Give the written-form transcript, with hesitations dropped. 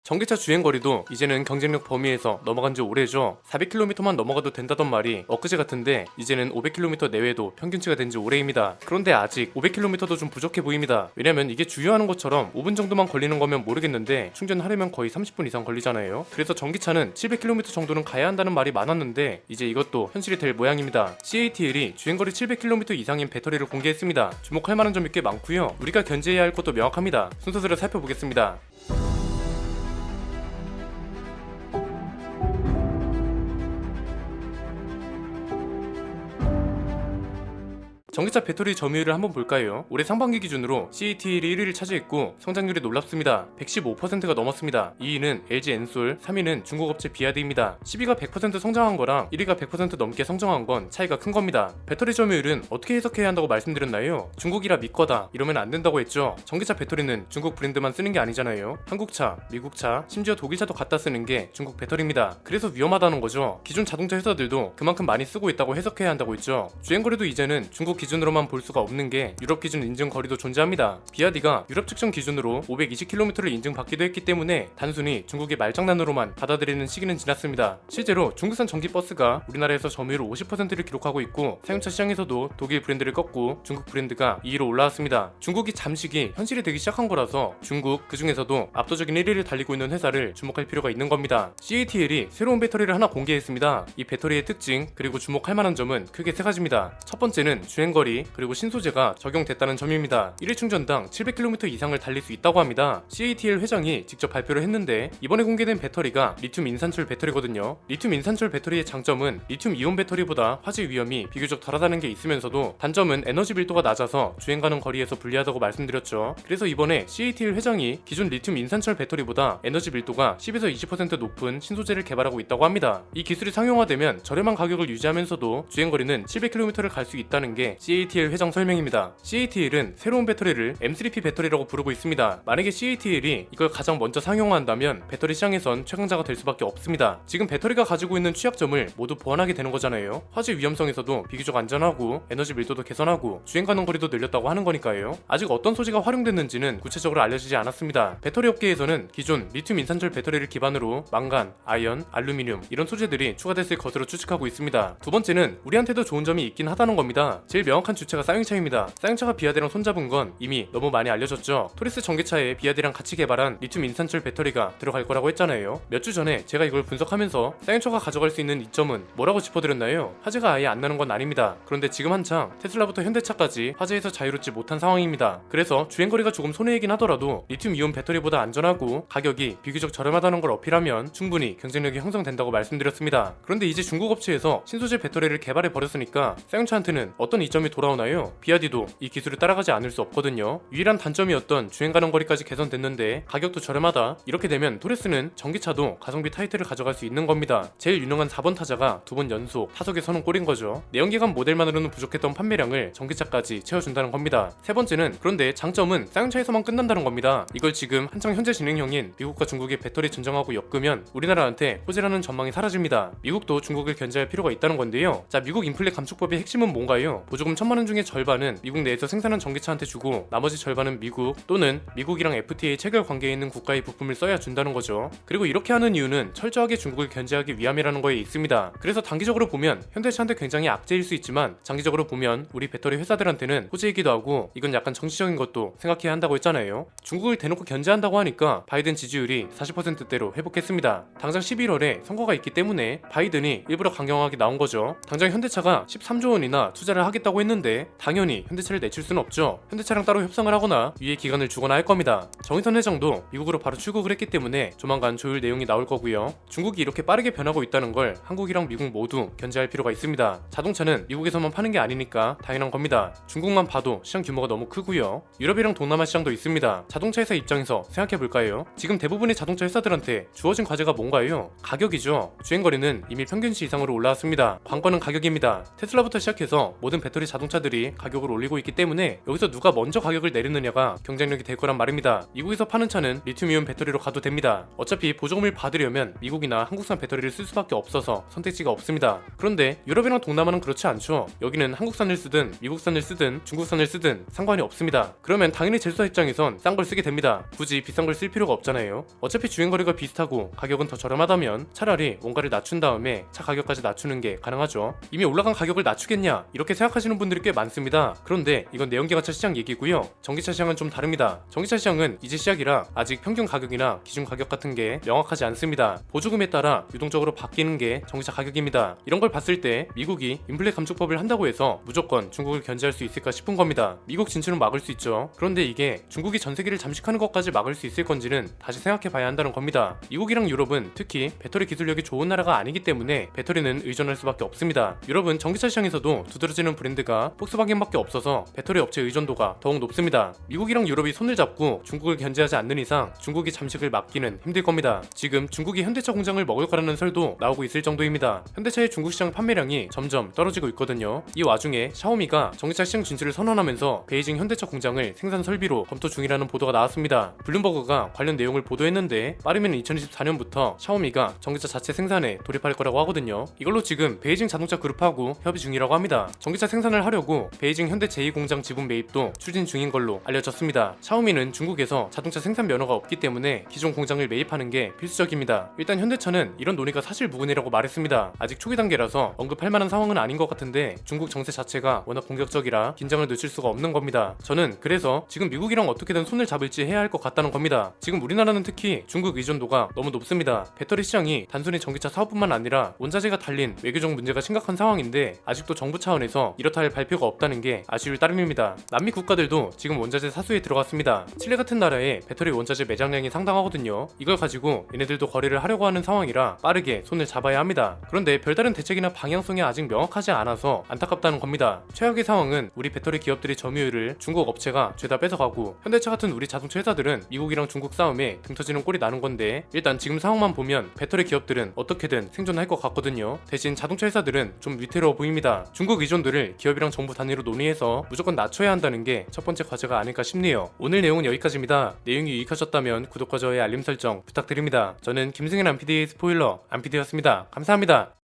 전기차 주행거리도 이제는 경쟁력 범위에서 넘어간 지 오래죠. 400km만 넘어가도 된다던 말이 엊그제 같은데 이제는 500km 내외도 평균치가 된 지 오래입니다. 그런데 아직 500km도 좀 부족해 보입니다. 왜냐면 이게 주유하는 것처럼 5분 정도만 걸리는 거면 모르겠는데 충전하려면 거의 30분 이상 걸리잖아요. 그래서 전기차는 700km 정도는 가야 한다는 말이 많았는데 이제 이것도 현실이 될 모양입니다. CATL이 주행거리 700km 이상인 배터리를 공개했습니다. 주목할 만한 점이 꽤 많고요. 우리가 견제해야 할 것도 명확합니다. 순서대로 살펴보겠습니다. 전기차 배터리 점유율을 한번 볼까요? 올해 상반기 기준으로 CATL이 1위를 차지했고 성장률이 놀랍습니다. 115%가 넘었습니다. 2위는 LG 엔솔, 3위는 중국 업체 비아드입니다. 10위가 100% 성장한 거랑 1위가 100% 넘게 성장한 건 차이가 큰 겁니다. 배터리 점유율은 어떻게 해석해야 한다고 말씀드렸나요? 중국이라 믿거다 이러면 안 된다고 했죠. 전기차 배터리는 중국 브랜드만 쓰는 게 아니잖아요. 한국차, 미국차, 심지어 독일차도 갖다 쓰는 게 중국 배터리입니다. 그래서 위험하다는 거죠. 기존 자동차 회사들도 그만큼 많이 쓰고 있다고 해석해야 한다고 했죠. 주행거리도 이제는 중국 기준으로만 볼 수가 없는 게 유럽 기준 인증 거리도 존재합니다. 비아디가 유럽 측정 기준으로 520km를 인증받기도 했기 때문에 단순히 중국의 말장난으로만 받아들이는 시기는 지났습니다. 실제로 중국산 전기 버스가 우리나라에서 점유율 50%를 기록하고 있고 사용차 시장에서도 독일 브랜드를 꺾고 중국 브랜드가 2위로 올라왔습니다. 중국이 잠식이 현실이 되기 시작한 거라서 중국 그 중에서도 압도적인 1위를 달리고 있는 회사를 주목할 필요가 있는 겁니다. CATL이 새로운 배터리를 하나 공개했습니다. 이 배터리의 특징 그리고 주목할 만한 점은 크게 세 가지입니다. 첫 번째는 주행거리 그리고 신소재가 적용됐다는 점입니다. 1회 충전당 700km 이상을 달릴 수 있다고 합니다. CATL 회장이 직접 발표를 했는데 이번에 공개된 배터리가 리튬 인산철 배터리거든요. 리튬 인산철 배터리의 장점은 리튬 이온 배터리보다 화재 위험이 비교적 덜하다는 게 있으면서도 단점은 에너지 밀도가 낮아서 주행 가는 거리에서 불리하다고 말씀드렸죠. 그래서 이번에 CATL 회장이 기존 리튬 인산철 배터리보다 에너지 밀도가 10에서 20% 높은 신소재를 개발하고 있다고 합니다. 이 기술이 상용화되면 저렴한 가격을 유지하면서도 주행거리는 700km를 갈 수 있다는 게 CATL 회장 설명입니다. CATL은 새로운 배터리를 M3P 배터리라고 부르고 있습니다. 만약에 CATL이 이걸 가장 먼저 상용화한다면 배터리 시장에선 최강자가 될 수밖에 없습니다. 지금 배터리가 가지고 있는 취약점을 모두 보완하게 되는 거잖아요. 화재 위험성에서도 비교적 안전하고 에너지 밀도도 개선하고 주행 가능 거리도 늘렸다고 하는 거니까요. 아직 어떤 소재가 활용됐는지는 구체적으로 알려지지 않았습니다. 배터리 업계에서는 기존 리튬 인산철 배터리를 기반으로 망간, 아연, 알루미늄 이런 소재들이 추가됐을 것으로 추측하고 있습니다. 두 번째는 우리한테도 좋은 점이 있긴 하다는 겁니다. 제일 명확한 주체가 쌍용차입니다. 쌍용차가 비아드랑 손잡은 건 이미 너무 많이 알려졌죠. 토리스 전기차에 비아드랑 같이 개발한 리튬 인산철 배터리가 들어갈 거라고 했잖아요. 몇 주 전에 제가 이걸 분석하면서 쌍용차가 가져갈 수 있는 이점은 뭐라고 짚어드렸나요? 화재가 아예 안 나는 건 아닙니다. 그런데 지금 한창 테슬라부터 현대차까지 화재에서 자유롭지 못한 상황입니다. 그래서 주행거리가 조금 손해이긴 하더라도 리튬 이온 배터리보다 안전하고 가격이 비교적 저렴하다는 걸 어필하면 충분히 경쟁력이 형성된다고 말씀드렸습니다. 그런데 이제 중국 업체에서 신소재 배터리를 개발해 버렸으니까 쌍용차한테는 어떤 이점이 돌아오나요? 비아디도 이 기술을 따라가지 않을 수 없거든요. 유일한 단점이었던 주행 가능 거리까지 개선됐는데 가격도 저렴하다. 이렇게 되면 토레스는 전기차도 가성비 타이틀을 가져갈 수 있는 겁니다. 제일 유능한 4번 타자가 2번 연속 타석에 서는 꼴인 거죠. 내연기관 모델만으로는 부족했던 판매량을 전기차까지 채워준다는 겁니다. 세 번째는 그런데 장점은 쌍용차에서만 끝난다는 겁니다. 이걸 지금 한창 현재 진행형인 미국과 중국의 배터리 전쟁하고 엮으면 우리나라한테 호재라는 전망이 사라집니다. 미국도 중국을 견제할 필요가 있다는 건데요. 자, 미국 인플레 감축법의 핵심은 뭔가요? 보조금 1000만원 중에 절반은 미국 내에서 생산한 전기차한테 주고 나머지 절반은 미국 또는 미국이랑 FTA 체결 관계에 있는 국가의 부품을 써야 준다는 거죠. 그리고 이렇게 하는 이유는 철저하게 중국을 견제하기 위함이라는 거에 있습니다. 그래서 단기적으로 보면 현대차한테 굉장히 악재일 수 있지만 장기적으로 보면 우리 배터리 회사들한테는 호재이기도 하고 이건 약간 정치적인 것도 생각해야 한다고 했잖아요. 중국을 대놓고 견제한다고 하니까 바이든 지지율이 40%대로 회복했습니다. 당장 11월에 선거가 있기 때문에 바이든이 일부러 강경하게 나온 거죠. 당장 현대차가 13조 원이나 투자를 하겠다고 했는데 당연히 현대차를 내칠 수는 없죠. 현대차랑 따로 협상을 하거나 유예 기간을 주거나 할 겁니다. 정의선 회장도 미국으로 바로 출국을 했기 때문에 조만간 조율 내용이 나올 거고요. 중국이 이렇게 빠르게 변하고 있다는 걸 한국이랑 미국 모두 견제할 필요가 있습니다. 자동차는 미국에서만 파는 게 아니니까 당연한 겁니다. 중국만 봐도 시장 규모가 너무 크고요. 유럽이랑 동남아 시장도 있습니다. 자동차 회사 입장에서 생각해볼까요? 지금 대부분의 자동차 회사들한테 주어진 과제가 뭔가요? 가격이죠. 주행거리는 이미 평균치 이상으로 올라왔습니다. 관건은 가격입니다. 테슬라부터 시작해서 모든 배터리 자동차들이 가격을 올리고 있기 때문에 여기서 누가 먼저 가격을 내리느냐가 경쟁력이 될 거란 말입니다. 미국에서 파는 차는 리튬이온 배터리로 가도 됩니다. 어차피 보조금을 받으려면 미국이나 한국산 배터리를 쓸 수밖에 없어서 선택지가 없습니다. 그런데 유럽이랑 동남아는 그렇지 않죠. 여기는 한국산을 쓰든 미국산을 쓰든 중국산을 쓰든 상관이 없습니다. 그러면 당연히 제조사 입장에선 싼 걸 쓰게 됩니다. 굳이 비싼 걸 쓸 필요가 없잖아요. 어차피 주행거리가 비슷하고 가격은 더 저렴하다면 차라리 원가를 낮춘 다음에 차 가격까지 낮추는 게 가능하죠. 이미 올라간 가격을 낮추겠냐 이렇게 생각하시는 분들이 꽤 많습니다. 그런데 이건 내연기관차 시장 얘기고요. 전기차 시장은 좀 다릅니다. 전기차 시장은 이제 시작이라 아직 평균 가격이나 기준 가격 같은 게 명확하지 않습니다. 보조금에 따라 유동적으로 바뀌는 게 전기차 가격입니다. 이런 걸 봤을 때 미국이 인플레 감축법을 한다고 해서 무조건 중국을 견제할 수 있을까 싶은 겁니다. 미국 진출은 막을 수 있죠. 그런데 이게 중국이 전 세계를 잠식하는 것까지 막을 수 있을 건지는 다시 생각해 봐야 한다는 겁니다. 미국이랑 유럽은 특히 배터리 기술력이 좋은 나라가 아니기 때문에 배터리는 의존할 수밖에 없습니다. 유럽은 전기차 시장에서도 두드러지는 브랜드가 폭스바겐밖에 없어서 배터리 업체 의존도가 더욱 높습니다. 미국이랑 유럽이 손을 잡고 중국을 견제하지 않는 이상 중국이 잠식을 막기는 힘들 겁니다. 지금 중국이 현대차 공장을 먹을 거라는 설도 나오고 있을 정도입니다. 현대차의 중국 시장 판매량이 점점 떨어지고 있거든요. 이 와중에 샤오미가 전기차 시장 진출을 선언하면서 베이징 현대차 공장을 생산 설비로 검토 중이라는 보도가 나왔습니다. 블룸버그가 관련 내용을 보도했는데 빠르면 2024년부터 샤오미가 전기차 자체 생산에 돌입할 거라고 하거든요. 이걸로 지금 베이징 자동차 그룹하고 협의 중이라고 합니다. 전기차 생산을 하려고 베이징 현대 제2공장 지분 매입도 추진 중인 걸로 알려졌습니다. 샤오미는 중국에서 자동차 생산 면허가 없기 때문에 기존 공장을 매입하는 게 필수적입니다. 일단 현대차는 이런 논의가 사실무근이라고 말했습니다. 아직 초기 단계라서 언급할 만한 상황은 아닌 것 같은데 중국 정세 자체가 워낙 공격적이라 긴장을 늦출 수가 없는 겁니다. 저는 그래서 지금 미국이랑 어떻게든 손을 잡을지 해야 할 것 같다는 겁니다. 지금 우리나라는 특히 중국 의존도가 너무 높습니다. 배터리 시장이 단순히 전기차 사업뿐만 아니라 원자재가 달린 외교적 문제가 심각한 상황인데 아직도 정부 차원에서 이렇다 할 발표가 없다는 게 아쉬울 따름입니다. 남미 국가들도 지금 원자재 사수에 들어갔습니다. 칠레 같은 나라에 배터리 원자재 매장량이 상당하거든요. 이걸 가지고 얘네들도 거래를 하려고 하는 상황이라 빠르게 손을 잡아야 합니다. 그런데 별다른 대책이나 방향성이 아직 명확하지 않아서 안타깝다는 겁니다. 최악의 상황은 우리 배터리 기업들의 점유율을 중국 업체가 죄다 뺏어가고 현대차 같은 우리 자동차 회사들은 미국이랑 중국 싸움에 등 터지는 꼴이 나는 건데 일단 지금 상황만 보면 배터리 기업들은 어떻게든 생존할 것 같거든요. 대신 자동차 회사들은 좀 위태로워 보입니다. 중국 의존도를 기업이랑 정부 단위로 논의해서 무조건 낮춰야 한다는 게 첫 번째 과제가 아닐까 싶네요. 오늘 내용은 여기까지입니다. 내용이 유익하셨다면 구독과 좋아요 알림 설정 부탁드립니다. 저는 김승현 안PD의 스포일러 안PD였습니다. 감사합니다.